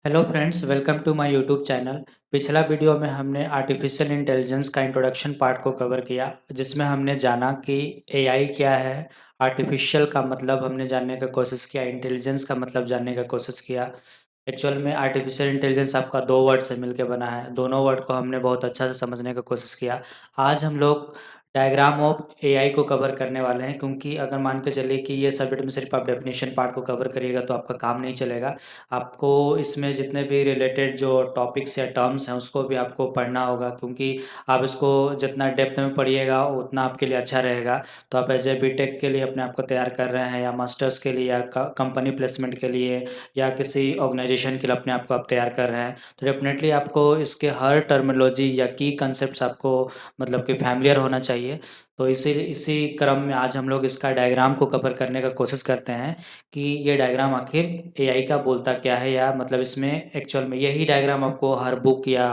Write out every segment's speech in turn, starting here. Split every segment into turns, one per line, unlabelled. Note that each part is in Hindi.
Hello friends, welcome to my YouTube channel. पिछला वीडियो में हमने आर्टिफिशियल इंटेलिजेंस का इंट्रोडक्शन पार्ट को कवर किया, जिसमें हमने जाना कि एआई क्या है। आर्टिफिशियल का मतलब हमने जानने का कोशिश किया, इंटेलिजेंस का मतलब जानने का कोशिश किया। एक्चुअल में आर्टिफिशियल इंटेलिजेंस आपका दो वर्ड से मिलकर बना है। दोनों वर्ड को हमने बहुत अच्छा से समझने का कोशिश किया। आज हम लोग डायग्राम ऑफ एआई को कवर करने वाले हैं, क्योंकि अगर मान के चलिए कि ये सब्जेक्ट में सिर्फ आप डेफिनेशन पार्ट को कवर करिएगा तो आपका काम नहीं चलेगा। आपको इसमें जितने भी रिलेटेड जो टॉपिक्स या टर्म्स हैं उसको भी आपको पढ़ना होगा, क्योंकि आप इसको जितना डेप्थ में पढ़िएगा उतना आपके लिए अच्छा रहेगा। तो आप एज ए बीटेक के लिए अपने आप को तैयार कर रहे हैं, या मास्टर्स के लिए, या कंपनी प्लेसमेंट के लिए, या किसी ऑर्गेनाइजेशन के लिए अपने आप को आप तैयार कर रहे हैं, तो डेफिनेटली आपको इसके हर टर्मिनोलॉजी या की कंसेप्ट आपको मतलब कि फैमिलियर होना चाहिए। तो इसी इसी क्रम में आज हम लोग इसका डायग्राम को कवर करने का कोशिश करते हैं कि ये डायग्राम आखिर एआई का बोलता क्या है, या मतलब इसमें एक्चुअल में यही डायग्राम आपको हर बुक या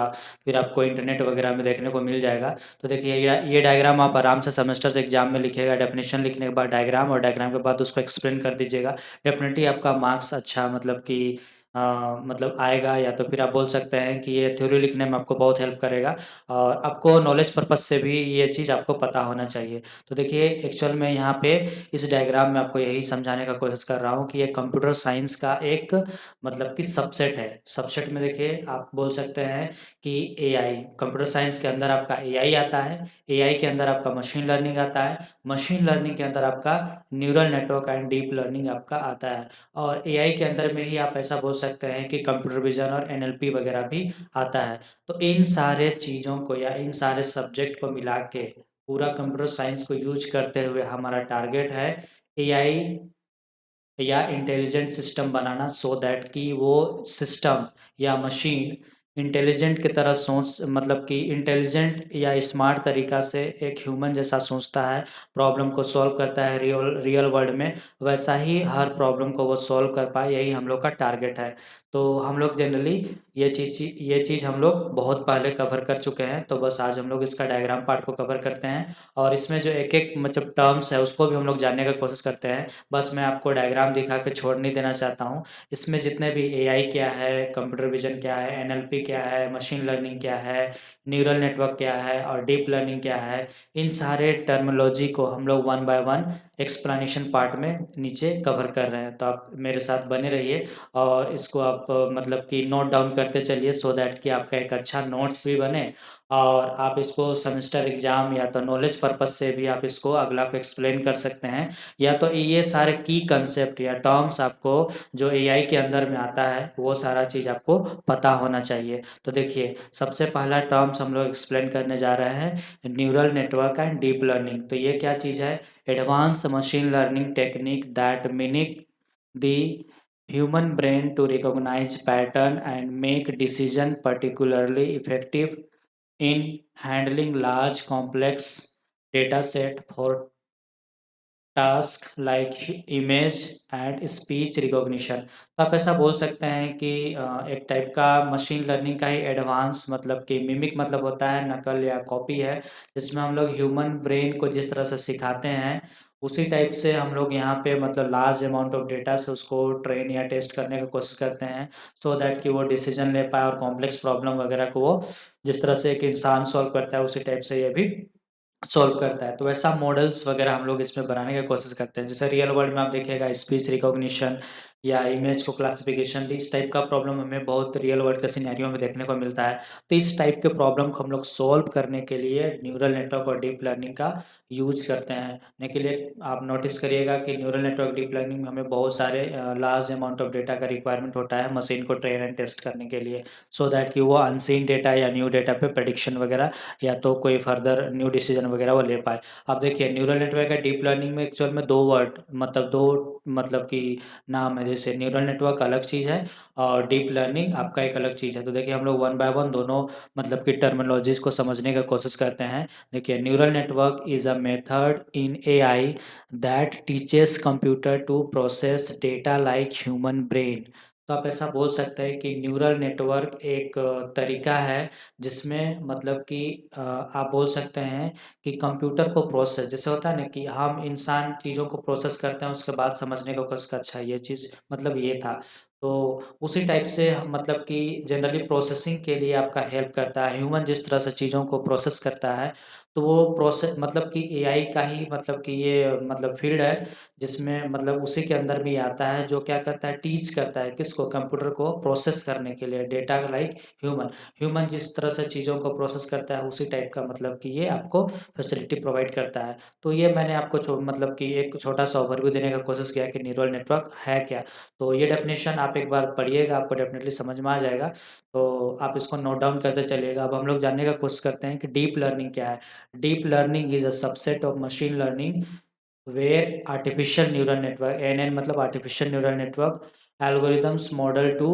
फिर आपको इंटरनेट वगैरह में देखने को मिल जाएगा। तो देखिए, ये डायग्राम आप आराम से सेमेस्टर्स एग्जाम में लिखिएगा, डेफिनेशन लिखने के बाद डायग्राम, और डायग्राम के बाद उसको एक्सप्लेन कर दीजिएगा। डेफिनेटली आपका मार्क्स अच्छा मतलब कि मतलब आएगा। या तो फिर आप बोल सकते हैं कि ये थ्योरी लिखने में आपको बहुत हेल्प करेगा, और आपको नॉलेज पर्पज से भी ये चीज़ आपको पता होना चाहिए। तो देखिए, एक्चुअल में यहाँ पे इस डायग्राम में आपको यही समझाने का कोशिश कर रहा हूँ कि ये कंप्यूटर साइंस का एक मतलब कि सबसेट है। सबसेट में देखिए आप बोल सकते हैं कि एआई, कंप्यूटर साइंस के अंदर आपका एआई आता है, एआई के अंदर आपका मशीन लर्निंग आता है, मशीन लर्निंग के अंदर आपका neural network and deep learning आपका आता है, और एआई के अंदर में ही आप ऐसा बोल सकते हैं कि कंप्यूटर विजन और एनएलपी वगैरह भी आता है। तो इन सारे चीज़ों को या इन सारे सब्जेक्ट को मिला के पूरा कंप्यूटर साइंस को यूज करते हुए हमारा टारगेट है एआई या intelligent system banana, so that कि वो सिस्टम या मशीन इंटेलिजेंट की तरह सोच मतलब कि इंटेलिजेंट या स्मार्ट तरीका से एक ह्यूमन जैसा सोचता है, प्रॉब्लम को सॉल्व करता है रियल रियल वर्ल्ड में, वैसा ही हर प्रॉब्लम को वो सॉल्व कर पाए, यही हम लोग का टारगेट है। तो हम लोग जनरली ये चीज़ हम लोग बहुत पहले कवर कर चुके हैं, तो बस आज हम लोग इसका डायग्राम पार्ट को कवर करते हैं, और इसमें जो एक एक मतलब टर्म्स है उसको भी हम लोग जानने का कोशिश करते हैं। बस मैं आपको डायग्राम दिखा के छोड़ नहीं देना चाहता हूँ। इसमें जितने भी एआई क्या है, कंप्यूटर विजन क्या है, एनएलपी क्या है, मशीन लर्निंग क्या है, न्यूरल नेटवर्क क्या है और डीप लर्निंग क्या है, इन सारे टर्मिनोलॉजी को हम लोग one by one explanation part में नीचे कवर कर रहे हैं। तो आप मेरे साथ बने रहिए, और इसको आप मतलब कि नोट डाउन करते चलिए, सो दैट कि आपका एक अच्छा नोट्स भी बने, और आप इसको सेमेस्टर एग्जाम या तो नॉलेज पर्पज से भी आप इसको अगला को एक्सप्लेन कर सकते हैं। या तो ये सारे की कंसेप्ट या टर्म्स आपको जो एआई के अंदर में आता है वो सारा चीज़ आपको पता होना चाहिए। तो देखिए, सबसे पहला टर्म्स हम लोग एक्सप्लेन करने जा रहे हैं, neural network and deep learning. तो ये क्या चीज़ है? Advance machine learning technique that mimic the human brain to recognize pattern and make decision, particularly effective in handling large complex data set for task like image and speech recognition. तो आप ऐसा बोल सकते हैं कि एक टाइप का मशीन लर्निंग का ही एडवांस मतलब कि मिमिक मतलब होता है नकल या कॉपी है, जिसमें हम लोग ह्यूमन ब्रेन को जिस तरह से सिखाते हैं उसी टाइप से हम लोग यहाँ पे मतलब लार्ज अमाउंट ऑफ डेटा से उसको ट्रेन या टेस्ट करने की कोशिश करते हैं, सो दैट कि वो डिसीजन ले पाए और कॉम्प्लेक्स प्रॉब्लम वगैरह को वो जिस तरह से एक इंसान सॉल्व करता है उसी टाइप से ये भी सॉल्व करता है। तो ऐसा मॉडल्स वगैरह हम लोग इसमें बनाने की कोशिश करते हैं। जैसे रियल वर्ल्ड में आप देखिएगा स्पीच रिकॉग्निशन या इमेज को क्लासिफिकेशन, इस टाइप का प्रॉब्लम हमें बहुत रियल वर्ल्ड के सिनेरियो में देखने को मिलता है। तो इस टाइप के प्रॉब्लम को हम लोग सॉल्व करने के लिए न्यूरल नेटवर्क और डीप लर्निंग का यूज करते हैं। के लिए आप नोटिस करिएगा कि न्यूरल नेटवर्क डीप लर्निंग में हमें बहुत सारे लार्ज अमाउंट ऑफ डेटा का रिक्वायरमेंट होता है मशीन को ट्रेन एंड टेस्ट करने के लिए, सो दैट कि वो अनसीन डेटा या न्यू डेटा पे प्रेडिक्शन वगैरह या तो कोई फर्दर न्यू डिसीजन वगैरह वो ले पाए। अब देखिए, न्यूरल नेटवर्क या डीप लर्निंग में एक्चुअल में दो वर्ड मतलब दो मतलब कि नाम है। जैसे न्यूरल नेटवर्क अलग चीज़ है और डीप लर्निंग आपका एक अलग चीज़ है। तो देखिए, हम लोग वन बाय वन दोनों मतलब कि टर्मिनोलॉजीज को समझने की कोशिश करते हैं। देखिए, neural network is a method in AI that teaches computer to process data like human brain. तो आप ऐसा बोल सकते हैं कि न्यूरल नेटवर्क एक तरीका है जिसमें मतलब कि आप बोल सकते हैं कि कंप्यूटर को प्रोसेस जैसे होता है ना कि हम इंसान चीज़ों को प्रोसेस करते हैं उसके बाद समझने का कोशिश करता है, अच्छा ये चीज़ मतलब ये था। तो उसी टाइप से मतलब कि जनरली प्रोसेसिंग के लिए आपका हेल्प करता है। ह्यूमन जिस तरह से चीज़ों को प्रोसेस करता है, तो वो मतलब कि एआई का ही मतलब कि ये मतलब फ़ील्ड है, जिसमें मतलब उसी के अंदर भी आता है, जो क्या करता है, टीच करता है किसको, कंप्यूटर को प्रोसेस करने के लिए डेटा लाइक ह्यूमन। ह्यूमन जिस तरह से चीज़ों को प्रोसेस करता है, उसी टाइप का मतलब कि ये आपको फैसिलिटी प्रोवाइड करता है। तो ये मैंने आपको मतलब कि एक छोटा-सा ओवरव्यू देने का कोशिश किया कि न्यूरल नेटवर्क है क्या? तो ये डेफ़िनेशन आप एक बार पढ़िएगा, आपको डेफ़िनेटली समझ में आ जाएगा। तो आप इसको नोट डाउन करते चलिएगा। अब हम लोग जानने का कोशिश करते हैं कि डीप लर्निंग क्या है? Deep learning is a subset of machine learning where artificial neural network, ANN मतलब artificial neural network, algorithms model to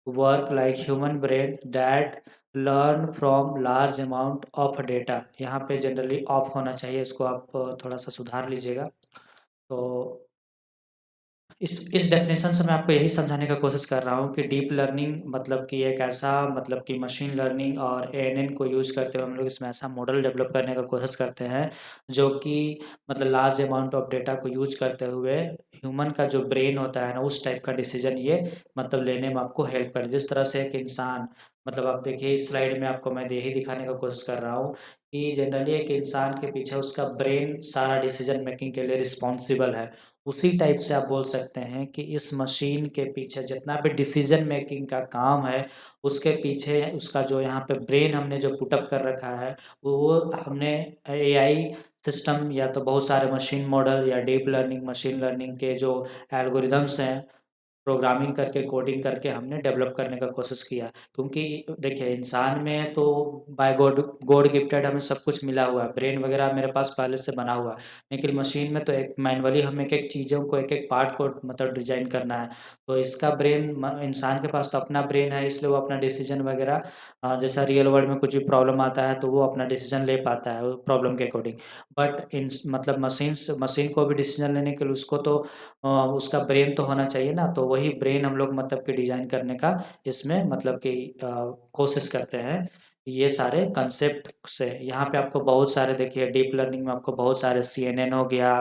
work like human brain that learn from large amount of data. यहाँ पे जनरली ऑफ होना चाहिए, इसको आप थोड़ा-सा सुधार लीजिएगा। तो इस डेफ़िनेशन से मैं आपको यही समझाने का कोशिश कर रहा हूँ कि डीप लर्निंग मतलब कि एक ऐसा मतलब कि मशीन लर्निंग और एएनएन को यूज़ करते हुए हम लोग इसमें ऐसा मॉडल डेवलप करने का कोशिश करते हैं, जो कि मतलब लार्ज अमाउंट ऑफ डेटा को यूज़ करते हुए ह्यूमन का जो ब्रेन होता है ना, उस टाइप का डिसीज़न ये मतलब लेने में आपको हेल्प करे। जिस तरह से एक इंसान मतलब आप देखिए इस स्लाइड में आपको मैं यही दिखाने का कोशिश कर रहा हूँ कि जनरली एक इंसान के पीछे उसका ब्रेन सारा डिसीज़न मेकिंग के लिए रिस्पॉन्सिबल है। उसी टाइप से आप बोल सकते हैं कि इस मशीन के पीछे जितना भी डिसीजन मेकिंग का काम है, उसके पीछे उसका जो यहाँ पे ब्रेन हमने जो पुटअप कर रखा है, वो हमने एआई सिस्टम या तो बहुत सारे मशीन मॉडल या डीप लर्निंग, मशीन लर्निंग के जो एल्गोरिदम्स हैं, प्रोग्रामिंग करके, कोडिंग करके हमने डेवलप करने का कोशिश किया। क्योंकि देखिए इंसान में तो बाय गॉड गॉड गिफ्टेड हमें सब कुछ मिला हुआ है, ब्रेन वगैरह मेरे पास पहले से बना हुआ है। लेकिन मशीन में तो एक मैनुअली हमें एक-एक चीज़ों को, एक-एक पार्ट को मतलब डिज़ाइन करना है। तो इसका ब्रेन म इंसान के पास तो अपना ब्रेन है, इसलिए वो अपना डिसीज़न वगैरह जैसा रियल वर्ल्ड में कुछ भी प्रॉब्लम आता है, तो वो अपना डिसीज़न ले पाता है, प्रॉब्लम के अकॉर्डिंग। बट मतलब मशीन को भी डिसीज़न लेने के लिए उसको तो उसका ब्रेन तो होना चाहिए ना, तो वही ब्रेन हम लोग मतलब कि डिज़ाइन करने का इसमें मतलब कि कोशिश करते हैं। ये सारे कांसेप्ट से यहाँ पे आपको बहुत सारे देखिए डीप लर्निंग में आपको बहुत सारे सीएनएन हो गया,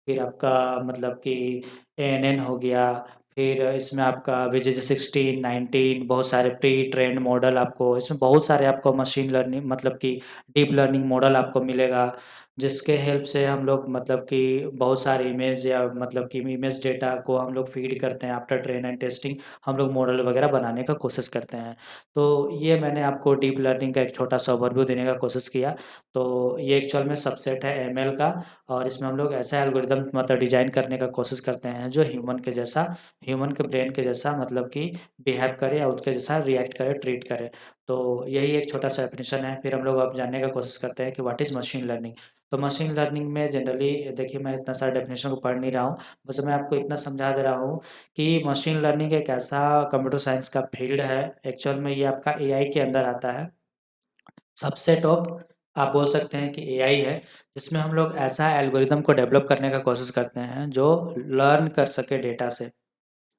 फिर आपका मतलब कि एएनएन हो गया, फिर इसमें आपका VJJ16, 19 बहुत सारे प्री ट्रेन्ड मॉडल आपको इसमें बहुत सारे आपको मशीन लर्निंग मतलब कि डीप लर्निंग मॉडल आपको मिलेगा। जिसके हेल्प से हम लोग मतलब कि बहुत सारे इमेज या मतलब कि इमेज डेटा को हम लोग फ़ीड करते हैं, आफ्टर ट्रेन एंड टेस्टिंग हम लोग मॉडल वगैरह बनाने का कोशिश करते हैं। तो ये मैंने आपको डीप लर्निंग का एक छोटा-सा ओवरव्यू देने का कोशिश किया। तो ये एक्चुअल में सबसेट है एमएल का, और इसमें हम लोग ऐसा एल्गोरिदम मतलब डिज़ाइन करने का कोशिश करते हैं जो ह्यूमन के ब्रेन के जैसा मतलब कि बिहेव करे या उसके जैसा रिएक्ट करे, ट्रीट करे। तो यही एक छोटा-सा डेफिनिशन है। फिर हम लोग अब जानने का कोशिश करते हैं कि व्हाट इज़ मशीन लर्निंग? तो मशीन लर्निंग में जनरली देखिए मैं इतना सारा डेफिनेशन को पढ़ नहीं रहा हूँ, बस मैं आपको इतना समझा दे रहा हूँ कि मशीन लर्निंग एक ऐसा कंप्यूटर साइंस का फ़ील्ड है, एक्चुअल में ये आपका एआई के अंदर आता है। सबसेट ऑफ आप बोल सकते हैं कि एआई है, जिसमें हम लोग ऐसा एल्गोरिदम को डेवलप करने का कोशिश करते हैं, जो लर्न कर सके डेटा से।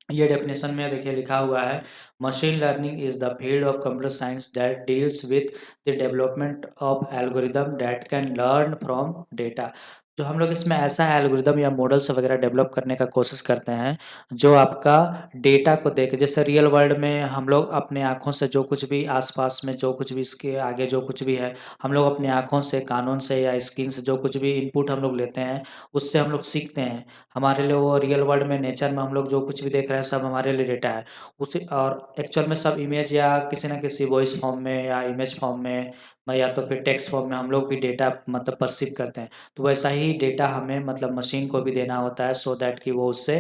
ये डेफिनेशन में देखिए लिखा हुआ है, machine learning is the field of computer science that deals with the development of algorithm that can learn from data. जो हम लोग इसमें ऐसा एल्गोरिदम या मॉडल्स वगैरह डेवलप करने का कोशिश करते हैं, जो आपका डेटा को देख जैसे रियल वर्ल्ड में हम लोग अपने आँखों से जो कुछ भी आस-पास में जो कुछ भी इसके आगे जो कुछ भी है, हम लोग अपनी आँखों से, कानों से या स्किन से जो कुछ भी इनपुट हम लोग लेते हैं, उससे हम लोग सीखते हैं। हमारे लिए वो रियल वर्ल्ड में नेचर में हम लोग जो कुछ भी देख रहे हैं सब हमारे लिए डेटा है। उसी और एक्चुअल में सब इमेज या किसी न किसी वॉइस फॉर्म में या इमेज फॉर्म में या तो फिर टेक्स्ट फॉर्म में हम लोग भी डेटा मतलब पर्सीव करते हैं। तो वैसा ही डेटा हमें मतलब मशीन को भी देना होता है, सो दैट कि वो उससे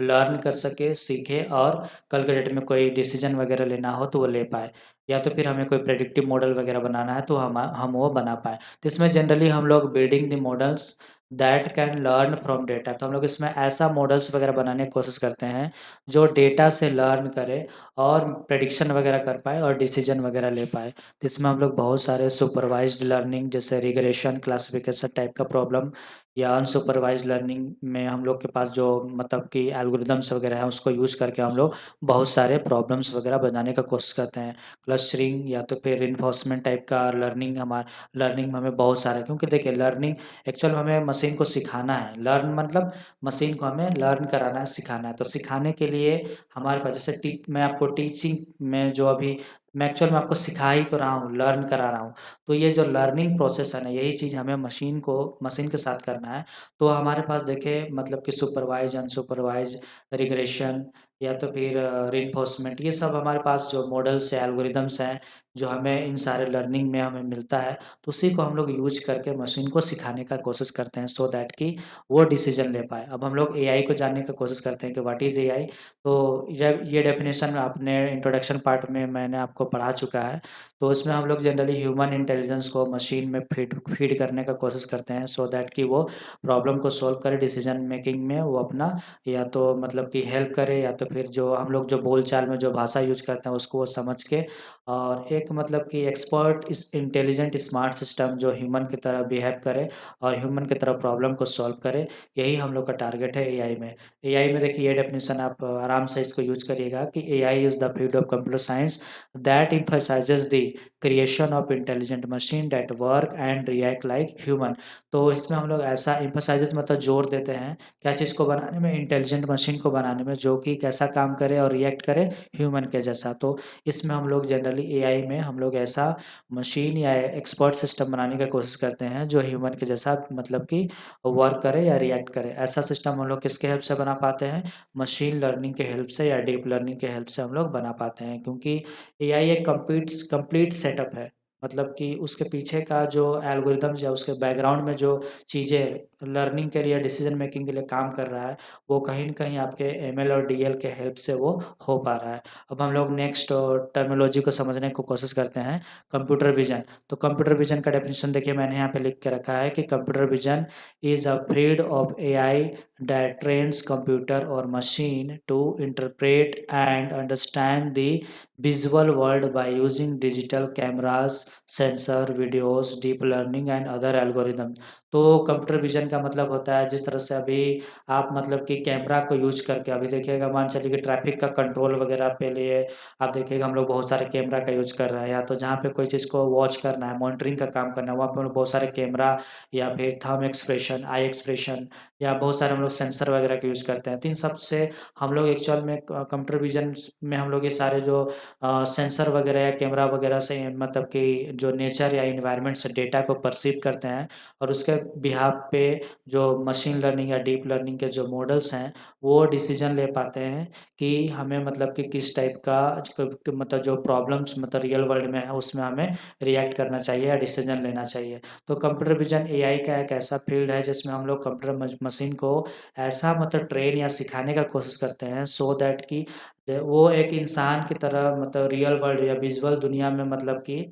लर्न कर सके, सीखे और कल के डेट में कोई डिसीज़न वगैरह लेना हो तो वो ले पाए। या तो फिर हमें कोई प्रेडिक्टिव मॉडल वगैरह बनाना है तो हम वो बना पाएँ। तो इसमें जनरली हम लोग building the models that can learn from data, तो हम लोग इसमें ऐसा मॉडल्स वगैरह बनाने की कोशिश करते हैं जो डेटा से लर्न करे और प्रेडिक्शन वगैरह कर पाए और डिसीजन वगैरह ले पाए। तो इसमें हम लोग बहुत सारे सुपरवाइज्ड लर्निंग जैसे रिग्रेशन, क्लासिफिकेशन टाइप का प्रॉब्लम या अनसुपरवाइज़्ड लर्निंग में हम लोग के पास जो मतलब कि एल्गोरिदम्स वगैरह हैं उसको यूज़ करके हम लोग बहुत सारे प्रॉब्लम्स वगैरह बनाने का कोशिश करते हैं। क्लस्टरिंग या तो फिर रिइंफोर्समेंट टाइप का लर्निंग में हमें बहुत सारा, क्योंकि देखिए लर्निंग एक्चुअल में हमें मशीन को सिखाना है। लर्न मतलब मशीन को हमें लर्न कराना है, सिखाना है। तो सिखाने के लिए हमारे पास जैसे मैं आपको टीचिंग में जो अभी मैं एक्चुअल में आपको सिखा ही तो रहा हूँ, लर्न करा रहा हूँ। तो ये जो लर्निंग प्रोसेस है ना, यही चीज़ हमें मशीन के साथ करना है। तो हमारे पास देखिए मतलब कि सुपरवाइज़, अनसुपरवाइज़, रिग्रेशन या तो फिर रिइंफोर्समेंट, ये सब हमारे पास जो मॉडल्स हैं, एल्गोरिदम्स हैं, जो हमें इन सारे लर्निंग में हमें मिलता है, तो उसी को हम लोग यूज़ करके मशीन को सिखाने का कोशिश करते हैं सो दैट कि वो डिसीज़न ले पाए। अब हम लोग एआई को जानने की कोशिश करते हैं कि व्हाट इज़ एआई? तो जब ये डेफ़िनेशन आपने इंट्रोडक्शन पार्ट में मैंने आपको पढ़ा चुका है। तो उसमें हम लोग जनरली ह्यूमन इंटेलिजेंस को मशीन में फ़ीड करने का कोशिश करते हैं सो दैट कि वो प्रॉब्लम को सॉल्व करे, डिसीज़न मेकिंग में वो अपना या तो मतलब कि हेल्प करे, या तो फिर जो हम लोग जो बोलचाल में जो भाषा यूज़ करते हैं उसको वो समझ के और एक मतलब कि एक्सपर्ट इस इंटेलिजेंट स्मार्ट सिस्टम जो ह्यूमन की तरह बिहेव करे और ह्यूमन की तरह प्रॉब्लम को सॉल्व करे, यही हम लोग का टारगेट है एआई में। एआई में देखिए ये डेफ़िनेशन आप आराम से इसको यूज़ करिएगा कि AI is the field of computer science that emphasizes the creation of intelligent machine that work and react like human। तो इसमें हम लोग ऐसा emphasizes मतलब जोर देते हैं क्या चीज़ को बनाने में, इंटेलिजेंट मशीन को बनाने में जो कि कैसा काम करे और रिएक्ट करे ह्यूमन के जैसा। तो इसमें हम लोग जनरली एआई में हम लोग ऐसा मशीन या एक्सपर्ट सिस्टम बनाने की कोशिश करते हैं जो ह्यूमन के जैसा मतलब कि वर्क करे या रिएक्ट करे। ऐसा सिस्टम हम लोग किसके हेल्प से बना पाते हैं? मशीन लर्निंग के हेल्प से या डीप लर्निंग के हेल्प से हम लोग बना पाते हैं, क्योंकि एआई एक कंप्लीट सेटअप है। मतलब कि उसके पीछे का जो एल्गोरिदम्स या उसके बैकग्राउंड में जो चीज़ें लर्निंग के लिए, डिसीज़न मेकिंग के लिए काम कर रहा है, वो कहीं न कहीं आपके एमएल और डीएल के हेल्प से वो हो पा रहा है। अब हम लोग नेक्स्ट टर्मिनोलॉजी को समझने की कोशिश करते हैं, कंप्यूटर विज़न। तो कंप्यूटर विज़न का डेफिनिशन देखिए मैंने यहाँ पे लिख के रखा है कि computer vision is a field of AI that trains computer और machine to interpret and understand the visual world by using digital cameras, sensor, videos, deep learning and other algorithm. तो कंप्यूटर विज़न का मतलब होता है जिस तरह से अभी आप मतलब कि कैमरा को यूज़ करके अभी देखिएगा, मान चलिए कि ट्रैफ़िक का कंट्रोल वगैरह के लिए आप देखिएगा हम लोग बहुत सारे कैमरा का यूज़ कर रहे हैं, या तो जहाँ पे कोई चीज़ को वॉच करना है, मॉनिटरिंग का काम करना है, वहाँ पे हम लोग बहुत सारे कैमरा या फिर थंब एक्सप्रेशन, आई एक्सप्रेशन या बहुत सारे हम लोग सेंसर वगैरह का यूज़ करते हैं। तो इन सब से हम लोग एक्चुअल में कंप्यूटर विज़न में हम लोग ये सारे जो सेंसर वगैरह या कैमरा वगैरह से मतलब कि जो नेचर या एनवायरनमेंट से डेटा को परसीव करते हैं और उसके बिहाफ पे जो मशीन लर्निंग या डीप लर्निंग के जो मॉडल्स हैं, वो डिसीजन ले पाते हैं कि हमें मतलब कि किस टाइप का मतलब जो प्रॉब्लम्स मतलब रियल वर्ल्ड में है उसमें हमें रिएक्ट करना चाहिए या डिसीजन लेना चाहिए। तो कंप्यूटर विजन एआई का एक ऐसा फील्ड है जिसमें हम लोग कंप्यूटर मशीन को ऐसा मतलब ट्रेन या सिखाने का कोशिश करते हैं सो दैट कि वो एक इंसान की तरह मतलब रियल वर्ल्ड या विजुअल दुनिया में मतलब कि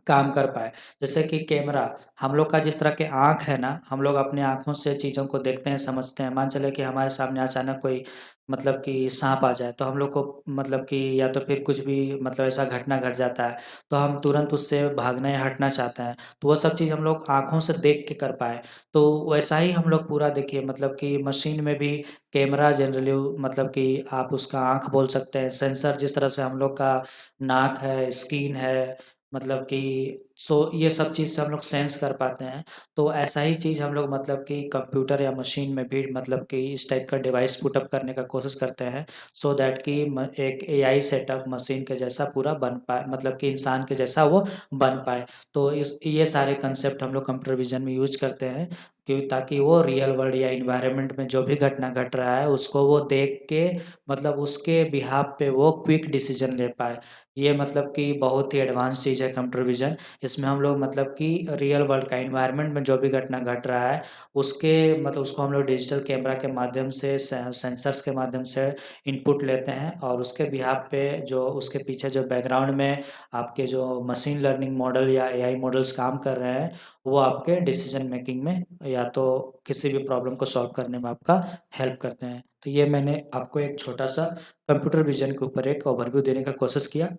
काम कर पाए। जैसे कि कैमरा, हम लोग का जिस तरह के आँख है ना, हम लोग अपनी आँखों से चीज़ों को देखते हैं, समझते हैं। मान चले कि हमारे सामने अचानक कोई मतलब कि साँप आ जाए, तो हम लोग को मतलब कि या तो फिर कुछ भी मतलब ऐसा घटना घट जाता है, तो हम तुरंत उससे भागना या हटना चाहते हैं। तो वो सब चीज़ हम लोग आँखों से देख के कर पाएँ। तो वैसा ही हम लोग पूरा देखिए मतलब कि मशीन में भी कैमरा जनरली मतलब कि आप उसका आँख बोल सकते हैं, सेंसर जिस तरह से हम लोग का नाक है, स्किन है, मतलब कि ये सब चीज़ से हम लोग सेंस कर पाते हैं। तो ऐसा ही चीज़ हम लोग मतलब कि कंप्यूटर या मशीन में भी मतलब कि इस टाइप का डिवाइस पुट अप करने का कोशिश करते हैं सो दैट कि एक एआई सेटअप मशीन के जैसा पूरा बन पाए, मतलब कि इंसान के जैसा वो बन पाए। तो ये सारे कंसेप्ट हम लोग कंप्यूटर विज़न में यूज़ करते हैं कि ताकि वो रियल वर्ल्ड या एनवायरनमेंट में जो भी घटना घट रहा है उसको वो देख के मतलब उसके बिहाफ़ पे वो क्विक डिसीज़न ले पाए। ये मतलब कि बहुत ही एडवांस चीज़ है कंप्यूटर विज़न। इसमें हम लोग मतलब कि रियल वर्ल्ड का एनवायरनमेंट में जो भी घटना घट रहा है, उसके मतलब उसको हम लोग डिजिटल कैमरा के माध्यम से सेंसर्स के माध्यम से इनपुट लेते हैं और उसके बिहाफ़ पे जो उसके पीछे जो बैकग्राउंड में आपके जो मशीन लर्निंग मॉडल या एआई मॉडल्स काम कर रहे हैं, वो आपके डिसीज़न मेकिंग में या तो किसी भी प्रॉब्लम को सॉल्व करने में आपका हेल्प करते हैं। तो ये मैंने आपको एक छोटा-सा कंप्यूटर विज़न के ऊपर एक ओवरव्यू देने का कोशिश किया।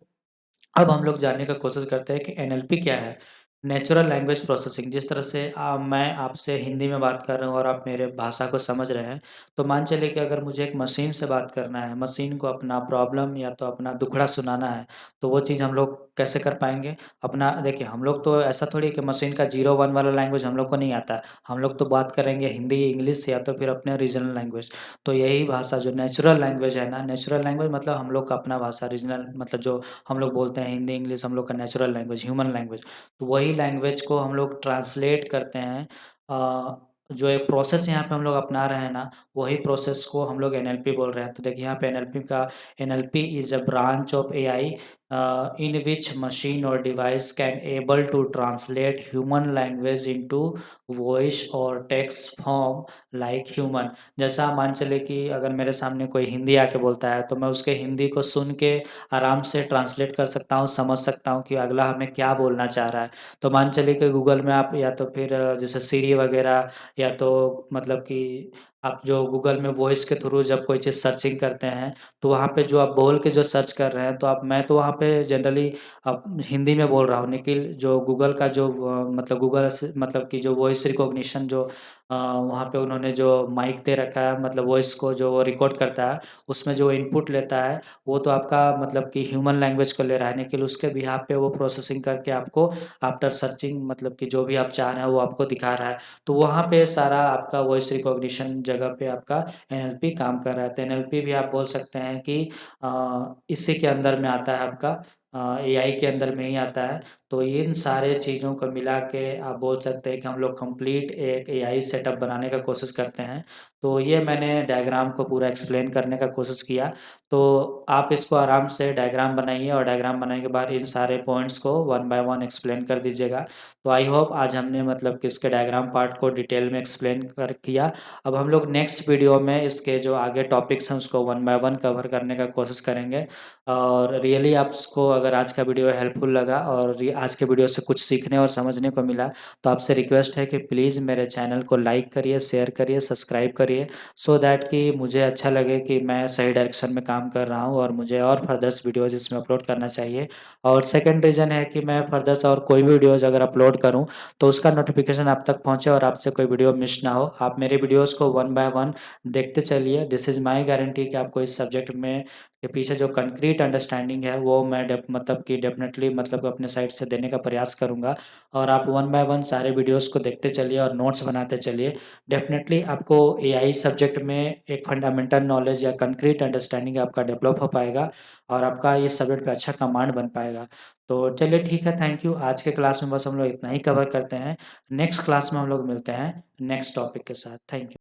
अब हम लोग जानने का कोशिश करते हैं कि एनएलपी क्या है? नेचुरल लैंग्वेज प्रोसेसिंग जिस तरह से मैं आपसे हिंदी में बात कर रहा हूँ और आप मेरे भाषा को समझ रहे हैं, तो मान चलिए कि अगर मुझे एक मशीन से बात करना है, मशीन को अपना प्रॉब्लम या तो अपना दुखड़ा सुनाना है, तो वो चीज़ हम लोग कैसे कर पाएँगे? अपना देखिए, हम लोग तो ऐसा थोड़ी है कि मशीन का 0-1 वाला लैंग्वेज हम लोग को नहीं आता है। हम लोग तो बात करेंगे हिंदी, इंग्लिश या तो फिर अपने रीजनल लैंग्वेज। तो यही भाषा जो नेचुरल लैंग्वेज है ना, नेचुरल लैंग्वेज मतलब हम लोग का अपना भाषा रीजनल मतलब जो हम लोग बोलते हैं हिंदी, इंग्लिश हम लोग का नेचुरल लैंग्वेज, ह्यूमन लैंग्वेज। तो वही लैंग्वेज को हम लोग ट्रांसलेट करते हैं। जो एक प्रोसेस यहाँ पे हम लोग अपना रहे हैं ना, वही प्रोसेस को हम लोग एनएलपी बोल रहे हैं। तो देखिए यहाँ पे NLP is a branch of AI in which machine और device can able to translate human language into voice और टेक्स्ट फॉर्म लाइक ह्यूमन। जैसा मान चले कि अगर मेरे सामने कोई हिंदी आके बोलता है, तो मैं उसके हिंदी को सुन के आराम से ट्रांसलेट कर सकता हूँ, समझ सकता हूँ कि अगला हमें क्या बोलना चाह रहा है। तो मान चलिए कि गूगल में आप या तो फिर जैसे सिरी वगैरह या तो मतलब कि आप जो गूगल में वॉइस के थ्रू जब कोई चीज़ सर्चिंग करते हैं, तो वहाँ पे जो आप बोल के जो सर्च कर रहे हैं, तो आप मैं तो वहाँ पे जनरली हिंदी में बोल रहा हूँ, लेकिन जो गूगल का जो मतलब गूगल से मतलब कि जो वॉइस रिकॉग्निशन जो वहाँ पे उन्होंने जो माइक दे रखा है, मतलब वॉइस को जो वो रिकॉर्ड करता है, उसमें जो इनपुट लेता है, वो तो आपका मतलब कि ह्यूमन लैंग्वेज को ले रहा है, लेकिन उसके बिहाफ़ पे वो प्रोसेसिंग करके आपको आफ्टर सर्चिंग मतलब कि जो भी आप चाह रहे हैं वो आपको दिखा रहा है। तो वहाँ पे सारा आपका वॉइस रिकॉग्निशन जगह पे आपका एनएलपी काम कर रहा है। तो एनएलपी भी आप बोल सकते हैं कि इसी के अंदर में आता है आपका एआई के अंदर में ही आता है। तो इन सारे चीज़ों को मिला के आप बोल सकते हैं कि हम लोग कंप्लीट एक एआई सेटअप बनाने का कोशिश करते हैं। तो ये मैंने डायग्राम को पूरा एक्सप्लेन करने का कोशिश किया। तो आप इसको आराम से डायग्राम बनाइए और डायग्राम बनाने के बाद इन सारे पॉइंट्स को वन बाय वन एक्सप्लेन कर दीजिएगा। तो आई होप आज हमने मतलब कि इसके डायग्राम पार्ट को डिटेल में एक्सप्लेन कर किया। अब हम लोग नेक्स्ट वीडियो में इसके जो आगे टॉपिक्स हैं उसको वन बाय वन कवर करने का कोशिश करेंगे। और रियली आपको अगर आज का वीडियो हेल्पफुल लगा और आज के वीडियो से कुछ सीखने और समझने को मिला, तो आपसे रिक्वेस्ट है कि प्लीज़ मेरे चैनल को लाइक करिए, शेयर करिए, सब्सक्राइब करिए, सो दैट कि मुझे अच्छा लगे कि मैं सही डायरेक्शन में काम कर रहा हूँ और मुझे और फर्दर्स वीडियोज़ इसमें अपलोड करना चाहिए। और सेकंड रीज़न है कि मैं फर्दर्स और कोई भी वीडियोज़ अगर अपलोड करूँ, तो उसका नोटिफिकेशन आप तक पहुँचे और आपसे कोई वीडियो मिस ना हो। आप मेरे वीडियोज़ को वन बाय वन देखते चलिए। दिस इज़ माय गारंटी कि आपको इस सब्जेक्ट में के पीछे जो कंक्रीट अंडरस्टैंडिंग है वो मैं मतलब कि डेफ़िनेटली मतलब अपने साइड से देने का प्रयास करूँगा। और आप वन बाय वन सारे वीडियोज़ को देखते चलिए और नोट्स बनाते चलिए। डेफ़िनेटली आपको एआई सब्जेक्ट में एक फंडामेंटल नॉलेज या कंक्रीट अंडरस्टैंडिंग आपका डेवलप हो पाएगा और आपका इस सब्जेक्ट पे अच्छा कमांड बन पाएगा। तो चलिए ठीक है, थैंक यू। आज के क्लास में बस हम लोग इतना ही कवर करते हैं। नेक्स्ट क्लास में हम लोग मिलते हैं नेक्स्ट टॉपिक के साथ। Thank you.